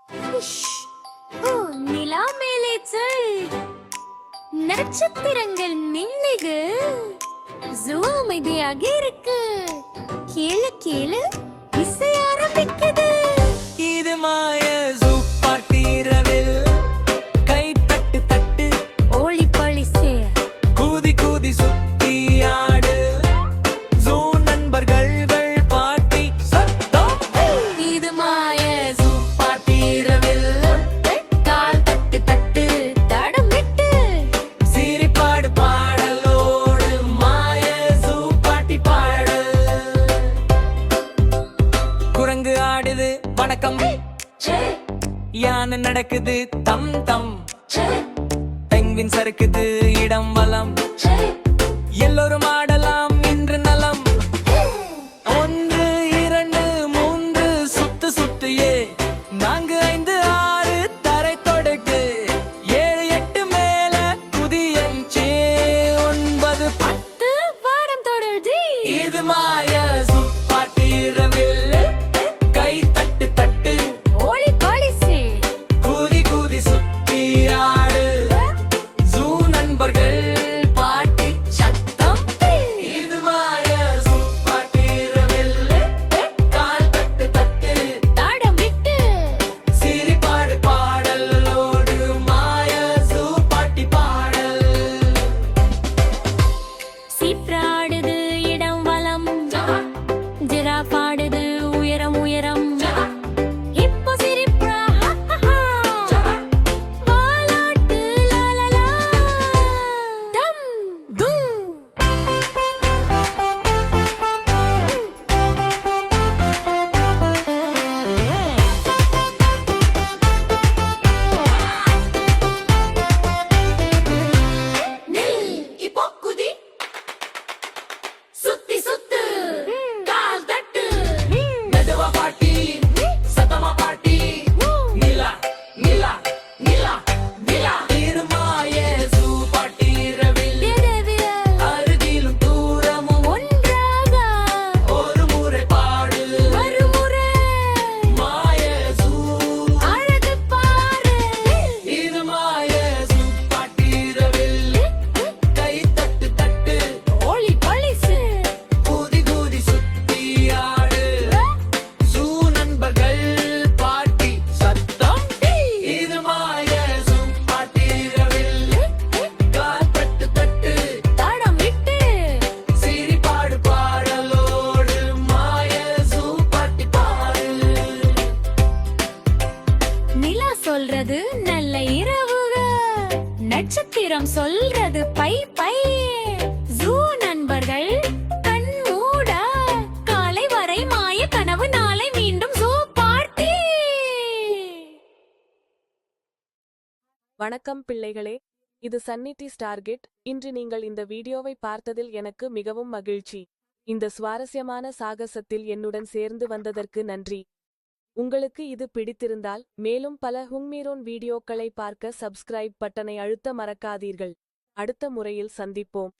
உஷ். ஓ, நிலா மேலே செல். நட்சத்திரங்கள் மின்னுகு. ஜூ அமைதியாக இருக்கு. கேளு கேளு, இசை ஆரம்பிக்குது. இது மாய ஜூ பார்ட்டி இரவில். கை தட்டு தட்டு, ஓளி பழிசே. கூதி கூதி சுத்தி ஆடு. ஜூ நண்பர்கள் பார்ட்டி சத்தம். இது மாய ஜூ பார்ட்டி இரவில். கால் தட்டு தட்டு, தடம் விட்டு. சிரிப்பாடு பாடலோடு மாய ஜூ பார்ட்டி பாடு. குரங்கு ஆடுது வணக்கம், யானை நடக்குது தம் தம். பெங்குவின் சறுக்குது இடம் வலம். எல்லோரும் ஆடலாம் இன்று நலம். 1 2 3 சுத்து சுத்து ஏ. 4 5 6 தரை தொடக்கு. 7 8 மேல குதியஞ்சே. 9 10. வாரம் தொடர்தி. இது மாய ஜூ பார்ட்டி இரவில். கை தட்டு தட்டு, ஓளி பழிசே. கூதி கூதி சுத்தி ஆடு. ஜூ நண்பர்கள் பாட்டி சத்தம். இது மாய ஜூ பார்ட்டி இரவில். கால் தட்டு தட்டு, தடம் விட்டு. சிரிப்பாடு பாடலோடு மாய ஜூ பார்ட்டி பாடல். சீப்ராடுது இடம் வலம். ஜிராஃப் ஆடுது உயரம் உயரம். இப்போ சிரிப்பா, ஹா, ஹா, ஹா. வாலாட்டு, லா, லா, லா. டம், தும். நில், இப்போ குதி. சுத்தி சுத்து, கால் தட்டு. மெதுவா பாட்டி, சத்தமா பாட்டி. நிலா நிலா நிலா நிலா. இது மாய ஜூ பார்ட்டி இரவில். விரவிர, அருகிலும் தூரமும் ஒன்றாக. ஒரு முறை பாடு. மறுமுறை, மாய ஜூ. அழகு பாரு. இது மாய ஜூ பார்ட்டி இரவில். கை தட்டு தட்டு, ஓளி பழிசு. கூதி கூதி சுத்தி ஆடு. ஜூ நண்பர்கள் பாட்டி சத்தம். இது மாய ஜூ பார்ட்டி இரவில். கால் தட்டு தட்டு, தடம் விட்டு. சிரிப்பாடு பாடலோடு மாய ஜூ பார்ட்டி பாடு. நிலா சொல்றது நல்ல இரவுக. நட்சத்திரம் சொல்றது பை பை. ஜூ நண்பர்கள் கண் மூட. காலை வரை மாய கனவு, நாளை மீண்டும் ஜூ பார்ட்டி. வணக்கம் பிள்ளைகளே, இது சன்னிட்டி ஸ்டார்கெட். இன்று நீங்கள் இந்த வீடியோவை பார்த்ததில் எனக்கு மிகவும் மகிழ்ச்சி. இந்த சுவாரஸ்யமான சாகசத்தில் என்னுடன் சேர்ந்து வந்ததற்கு நன்றி. உங்களுக்கு இது பிடித்திருந்தால் மேலும் பல ஹுங்மீரோன் வீடியோக்களை பார்க்க சப்ஸ்கிரைப் பட்டனை அழுத்த மறக்காதீர்கள். அடுத்த முறையில் சந்திப்போம்.